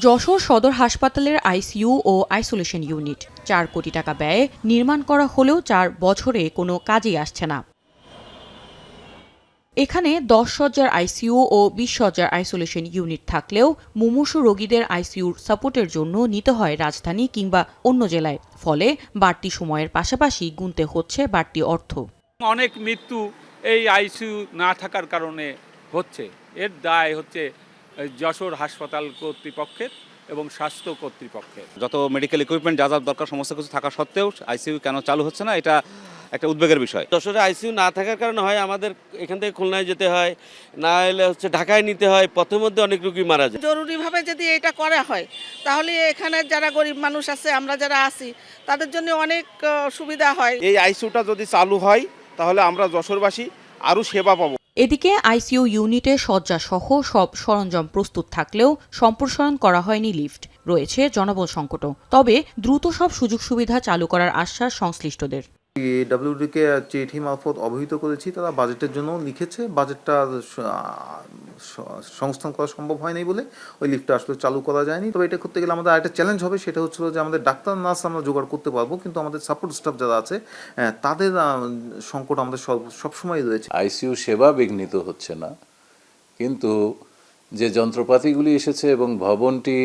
যশোর সদর হাসপাতালের আইসিইউ ও isolation unit ৪ কোটি টাকা ব্যয়ে নির্মাণ করা হলেও ৪ বছরে কোনো কাজেই আসছে না। এখানে ১০ শয্যার আইসিইউ ও ২০ শয্যার আইসোলেশন ইউনিট থাকলেও মুমূর্ষু রোগীদের আইসিইউর সাপোর্টের জন্য নিতে হয় রাজধানী কিংবা অন্য জেলায়। ফলে বাড়তি সময়ের পাশাপাশি গুনতে হচ্ছে বাড়তি অর্থ। অনেক মৃত্যু এই আইসিইউ না থাকার কারণে হচ্ছে। এর দায় হচ্ছে যশোর হাসপাতাল কর্তৃপক্ষের এবং স্বাস্থ্য কর্তৃপক্ষের। যত মেডিকেল ইকুইপমেন্ট যা দরকার সমস্ত কিছু থাকা সত্ত্বেও আইসিইউ কেন চালু হচ্ছে না, এটা একটা উদ্বেগের বিষয়। যশোরে আইসিইউ না থাকার কারণে হয় আমাদের এখান থেকে খুলনায় যেতে হয়, না হলে ঢাকায় নিতে হয়, পথের মধ্যে অনেক রোগী মারা যায়। জরুরিভাবে যদি এটা করা হয় তাহলে এখানে যারা গরিব মানুষ আছে, আমরা যারা আছি, তাদের জন্য অনেক সুবিধা হয়। এই আইসিইউটা যদি চালু হয় তাহলে আমরা যশোরবাসী আরও সেবা পাবো। এদিকে আইসিইউ ইউনিটে শয্যা সহ সব সরঞ্জাম প্রস্তুত থাকলেও সম্প্রসারণ করা হয়নি লিফট। রয়েছে জনবল সংকটও। তবে দ্রুত সব সুযোগ সুবিধা চালু করার আশ্বাস সংশ্লিষ্টদের। ডাব্লিউডিকে চিঠি মারফত অবহিত করেছি, তারা বাজেটের জন্য লিখেছে। বাজেটটা সংস্থান করা সম্ভব হয়নি বলে ওই লিফটটা আসলে চালু করা যায়নি। তবে এটা করতে গেলে আমাদের আরেকটা চ্যালেঞ্জ হবে, সেটা হচ্ছিল যে আমাদের ডাক্তার নার্স আমরা জোগাড় করতে পারবো, কিন্তু আমাদের সাপোর্ট স্টাফ যারা আছে তাদের সংকট আমাদের সবসময় রয়েছে। আইসিইউ সেবা বিঘ্নিত হচ্ছে না, কিন্তু যে যন্ত্রপাতিগুলি এসেছে এবং ভবনটি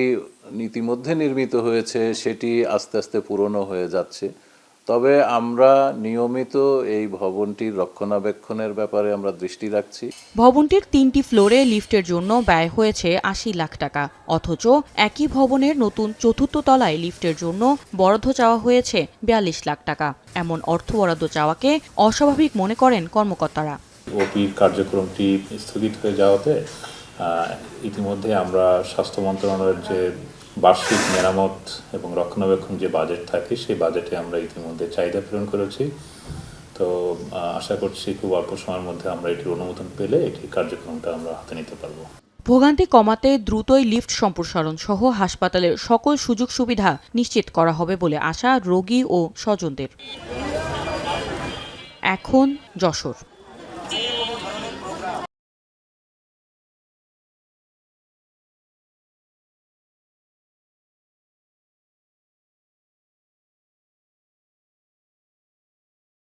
ইতিমধ্যে নির্মিত হয়েছে সেটি আস্তে আস্তে পুরনো হয়ে যাচ্ছে। তবে আমরা নিয়মিত এই ভবনটির রক্ষণাবেক্ষণের ব্যাপারে আমরা দৃষ্টি রাখছি। ভবনটির ৩টি ফ্লোরে লিফটের জন্য ব্যয় হয়েছে ৮০ লাখ টাকা। অথচ একই ভবনের নতুন ৪র্থ তলায় লিফটের জন্য বরাদ্দ চাওয়া হয়েছে ৪২ লাখ টাকা। এমন অর্থ বরাদ্দ চাওয়াকে অস্বাভাবিক মনে করেন কর্মকর্তারা। ওপির কার্যক্রমটি স্থগিত হয়ে যাওয়াতে ইতিমধ্যে আমরা স্বাস্থ্য মন্ত্রণালয়ের যে বার্ষিক মেরামত এবং রক্ষণাবেক্ষণ যে বাজেট থাকে সেই বাজেটে আমরা ইতিমধ্যে চাহিদা প্রেরণ করেছি। তো আশা করছি খুব অল্প সময়ের মধ্যে আমরা এটির অনুমোদন পেলে এটির কার্যক্রমটা আমরা হাতে নিতে পারবো। ভোগান্তি কমাতে দ্রুতই লিফট সম্প্রসারণ সহ হাসপাতালের সকল সুযোগ সুবিধা নিশ্চিত করা হবে বলে আশা রোগী ও স্বজনদের। এখন যশোর।